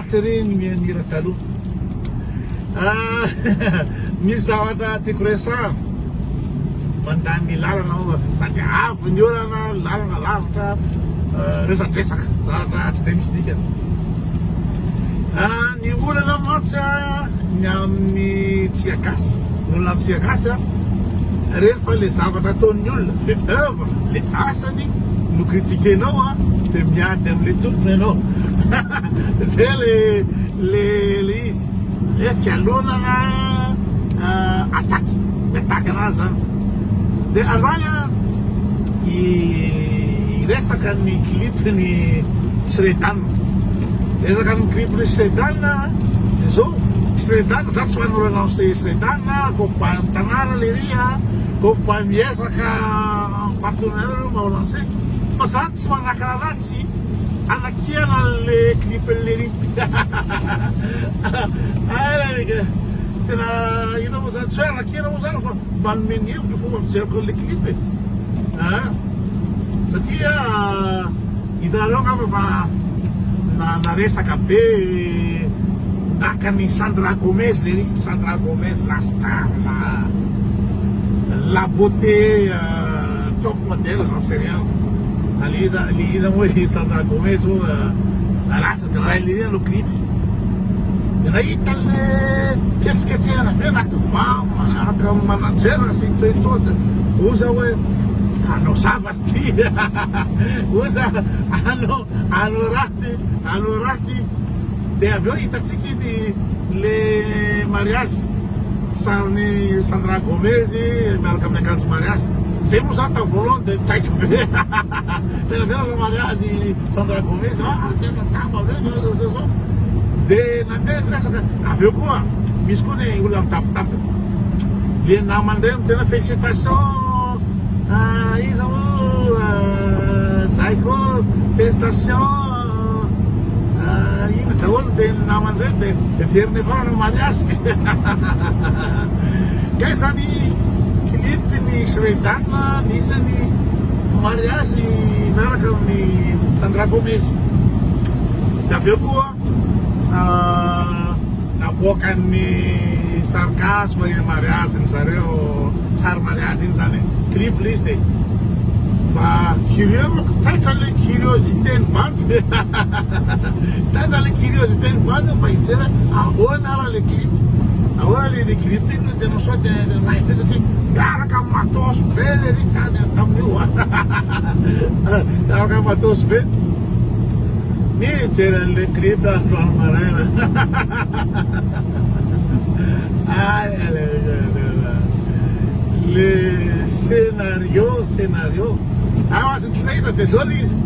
mahafinaritra reny mianira taloha. Misy zavatra tiako resahana mandany lalana sady avy ny orana lalana lavitra resadresaka zavatra tsy dia misy dikany. Ny olana mantsy ny amin'ny tsiagasy, olona amin'ny tsiagasy rehefa le zavatra ataon'ny olona, le œuvre, le asany no critiquenao dia miady amin'le tompony ianao. Zay le izy le fialonana attaque anazy zany. Dia androany resaka ny clipny Shredana. Resaka ny clipny Shredana zao, Shredana za tsy manorana amin'ny Shredana, kofa tanàna le ry kofa miezaka partenaire mba ho lancé, fa za tsy manakana ratsy anakiana le clipny le ry. Tena ino moa zany, tsy hoe anakiana moa zany fa mba nomeny hevitra fomba mijeriko le clip e. Satria hitanareo angamba fa naresaka be naka ny Sandra Gomez le ry, Sandra Gomez la star, la beauté top modèle, j'en sais rien. Aliza moa Sandra Gomez la lasa dia raha le no clip. Dia nahita le fihetsiketsehana be anaty vamo araka manajera sy toetoa dia oza hoe anao zavatsy ty, oza anao raty. Dia avy eo hitatsika le mariage sariny Sandra Gomez miaraka amin'ny akanjo mariage. Zay moa zany tamin'ny voalohany dia taitra be. Tena vera le mariage Sandra Gomez, tena tava be zao. Dia nandeha resaka avy eo koa misy koa ny olona mitapitapy le namany reny tena félicitation iza zahay koa félicitation ino daholo dia ny namany reny dia veriny avao nanao mariage. Kay zany clipny Shredana nisany mariage miaraka amin'ny Sandra Gomez. Dia avy eo koa navoakan'ny sarcasme ny mariage ny zareo, sary mariage iny zany clip le izy dia mba curieux manko, taitra le curiosité ny bandy. Taitra le curiosité ny bandy mba hijery ahoana raha le clip, ahoana le clip iny tena sao dia mahita satria miaraka amin'ny matos be le ry tany tamin'io. Miaraka amin'ny matos be mijery an'le clip androany maraina. Le scénario azy tsy nahita dia zao le izy,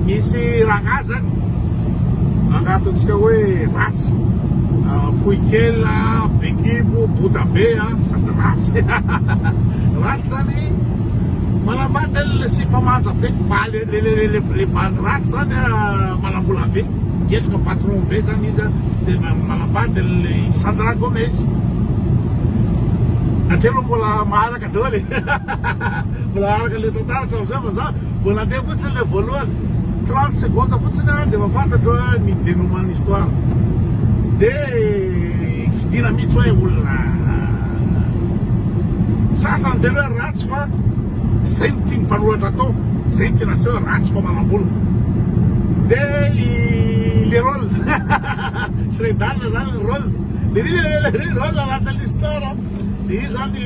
misy raha zany angatontsika hoe ratsy fohy kely, bekibo, bota be sady ratsy. Ratsy zany manambady le sy mpamanja be, fa le bandy ratsy zany manambola be, ngetrika patron be zany izy dia manambady le Sandra Gomez. Atreo mbola maharaka daholo mbola maharaka le tantara hatramin'izay fa za vao nandeha fotsiny le voalohany 30 secondes fotsiny dia mafantatra hoe ny dénouement histoire. Dia fidina mihitsy hoe olona satrany dia hoe ratsy fa zay no tiany mpanoratra atao, zay no tena seho ratsy fa manam-bola. Dia le rôle Shredana zany le rôle, le rôle anatin'ny histoire. Dia izy zany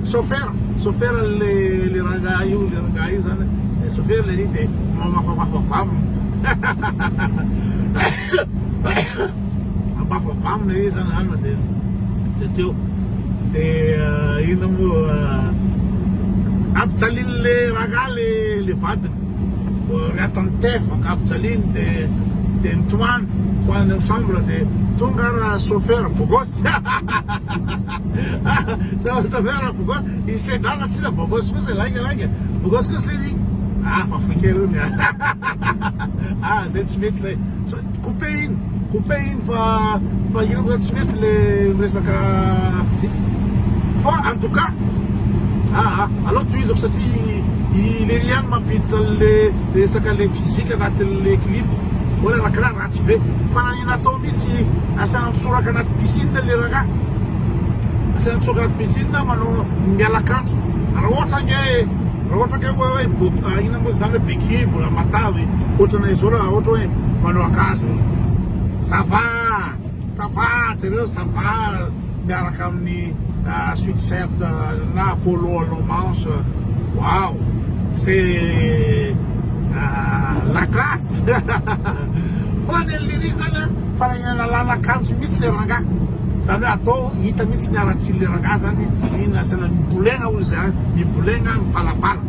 chauffeur le rangahy io zany, chauffeur le ry dia mafavamina. Mafavamina izy zany alina dia teo. Dia ino moa ampitsaliny le rangahy le vadiny, reatany tefaka ampitsaliny dia nitomany hoany amin'ny chambre dia tonga raha chauffeur bogosy. Chauffeur bogosy, i Shredana tsy da bogosy kosa laika bogosy kosa le ry fa frikely iny. Zay tsy mety zay, coupé iny fa ino zany tsy mety le resaka physique. Fa en tout cas aleo tohizako satria le ry any mampiditra le resaka le physique anatin'le clip. ola rakiraha ratsy be fa nanina mihitsy asana mitsoraka anaty piscine le raga asana mitsoraka anaty piscine manao mialakanjo ohatra nge hoe ina moa zany hoe bekibo na matavy ohatrana izao raha ohatra hoe manao akanjo sava jereo sava miaraka amin'ny sweatshirt na polo à manche. Waouh, c'est la classe. Faneliri zany fa nalala akanjo mihitsy le ranga zany hoe atao hita mihitsy ny aratsiny le ranga zany iny asana mibolegna olo zay mibolegna mipalapala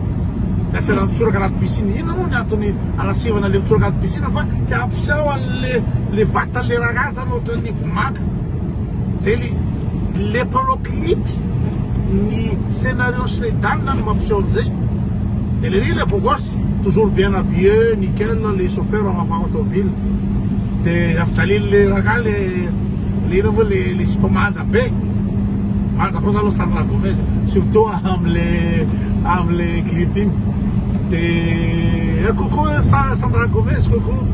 de asana mitsoraka anaty piscine ino moa ny antony anatsivana le mitsoraka anaty piscine fa te ampiseho an'le vatan'le ranga zany ohatra ny vomaka zay le izy le mpanao clip ny scénario Shredana no mampiseho an'izay de le le beau gosse toujours bien habillé nickel les chauffeurs en automobile de afjalil le raga le sipa manja be manja kosa aloha Sandra Gomez surtout am'le clip iny de coucou Sandra Gomez coucou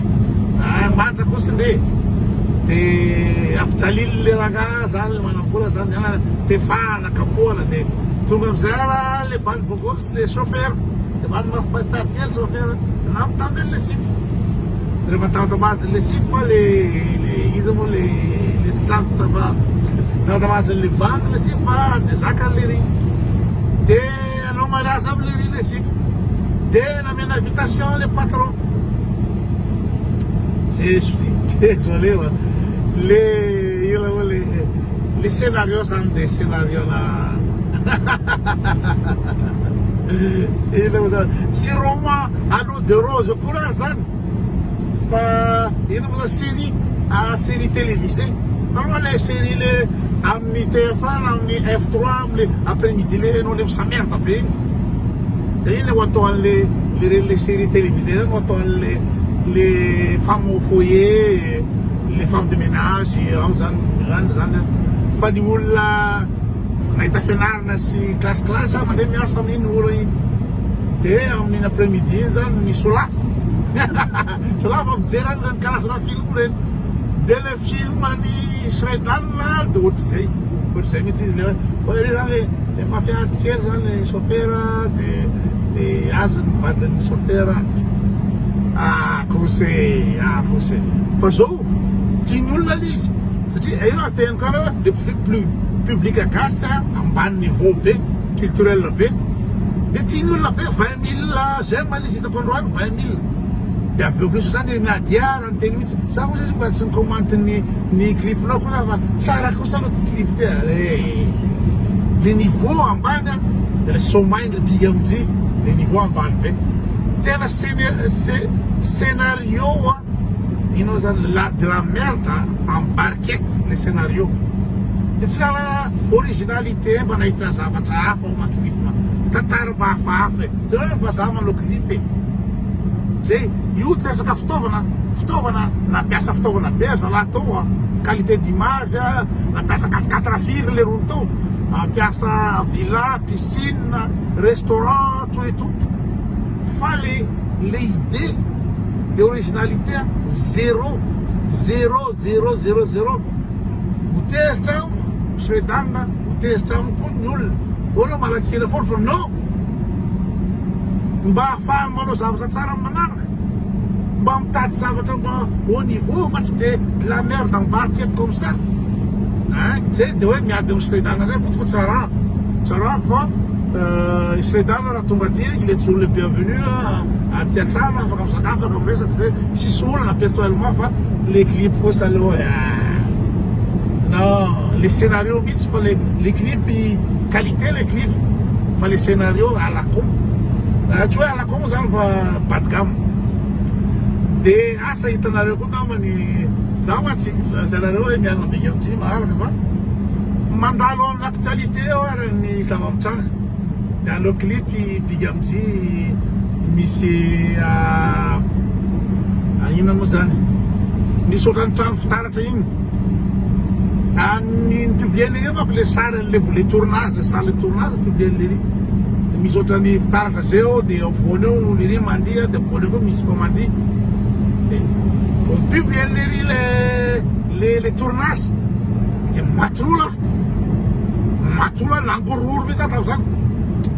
manja kosa ndre de afjalil le raga zany manambola zany ana tefana kapoana de tonga amizay ara le bal beau gosse le chauffeur de bal mafimafimafy kely chauffeur namitambely le sipa rehefa tambatamazy le sipa le izy moa le tambatamazy le bande le sipa de zakany le ry de anao malaza am'le ry le sipa de namena invitation le patron. Je suis désolé les scénarios sont des scénarios là. Si roman anneau de rose couleur zany fa ino moa série télévisée normalement les séries le amin'ny TF1 amin'ny F3 amin'ny après-midi le non le misamerde be de iny ho atao an'le les séries télévisées ho atao an'le les femmes au foyer les femmes de ménage ao zany fa ny olona nahita fianarana sy classe mandeha miasa amin'iny olo iny de amin'iny après-midi iny zany misolafa solafa mijery any zany karazana film reny de le film any Shredana de ohatr'izay mihitsy izy le hoe zany le mafiaty kely zany le chauffeur de azy ny vadin'ny chauffeur conseil fa zao tiany olona lizy satria io ateny karaha le plus public agasy ambany niveau be culturel be de tiany olona be 20 000 j'aime izy hitako androany 20 000 de aveo plus zany nadiara ny teny mihitsy sa koa zay mba tsy nicommande ny clipnao kosa fa tsara kosa aloha ty clip ty le niveau ambany de le somaindre diga amitsy le niveau ambany be tena scénario ino zany de la merde en barquette le scénario de tsy nanana originalité mba nahita zavatra hafa ao maclipma tantara mba hafahafa zay hoe vazaha manao clip zay io tsy resaka fitaovana nampiasa fitaovana be zalahy tao qualité d'image nampiasa 4x4 firy le rony tao nampiasa villa piscine restaurant tout et tout fa le idée le originalité zéro utezitra Shredana utezitra koa ny olona olo malaky kely foana fa non mba ahafahany manao zavatra tsara manaraka mba mitady zavatra mba au niveau fa tsy de la merde en barquette comme ça zay de hoe miady amin'ny Shredana ray fa tsara fa Shredana raha tonga aty il est toujours le bienvenu aty an-trano afaka misakafo afaka miresaka zay tsisy olana personnellement fa les clips kosa aloha non les scénarios mihitsy fa les clips qualité les clips fa les scénarios à la con tsy hoe à la con zany fa bas de gamme de asa hitanareo koa namany za matsy zanareo hoe miala beka amitsy maharaka fa mandalo amin'ny actualité ao ary ny zava-mitranga de aleo clip bika amitsy misy inona moa zany misy ohatrany trano fitaratra igny ny publien ry manko le sary le tournage le salle de tournage publien le ry de misy ohatrany fitaratra zay ao de ampovoany eo le ry mandiha de ampovoany eo koa misy mpa mandiha publier le tournage dia matolola nangororo mihitsy atao zany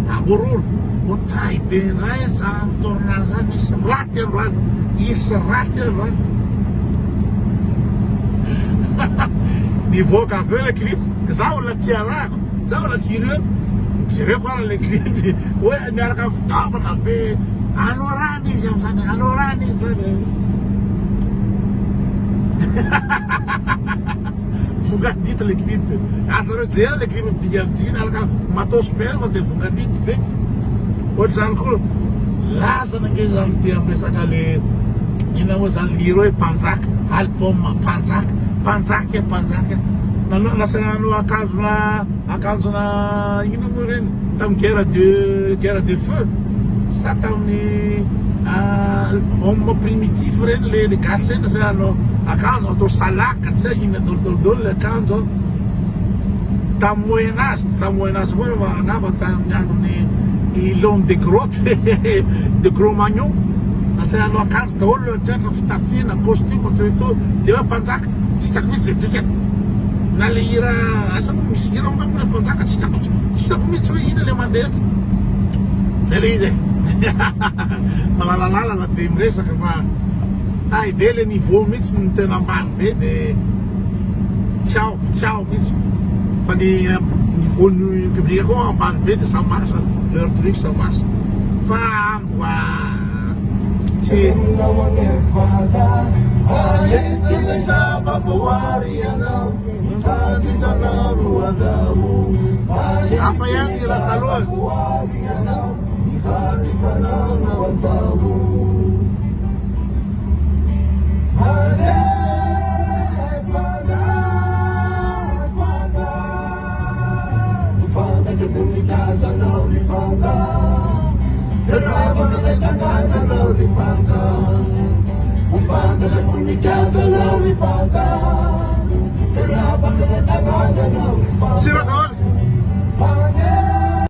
nangororo o tay be ray za tournage zany isy raty androany nivoaka avy eo le clip za olona tia rahako za olona curieux jereko ara le clip hoe miaraka fitaovana be anorana izy am'zany anorana izy zany vongadita le clip azareo zay le clip biga amitsiny alaka matosper fa de vongadity be ohatra zany koa lazana nge zany ty amresaka le ina moa zany liro hoe mpanjaka album mpanjaka nasanano akanjona ino moa reny tamin'ny guerre de feu sa tamin'ny homme primitif reny le gasy reny nasanano akanjo atao salaka tsy hoe ina dolodolodolo le akanjo tamin'ny moyen âge koa rehefa angamba tamin'ny andron'ny l'homme de grotte de Cro-Magnon nasanano akanjo daholo tratra fitafiana costume toeto le hoe mpanjaka tsy hitako mihitsy zay dikany na le hira asa misy hira angamba le mpanjaka tsy hitako mihitsy hoe ina le mandeha eto zay le izy malalalala de miresaka fa ay be le niveau mihitsy ny tena ambany be de tsiao mihitsy fa ny niveau-ny public koa ambany be de ça marche leur truc ça marche fa amboa tsy hafa ihany ira taloha Sira kawan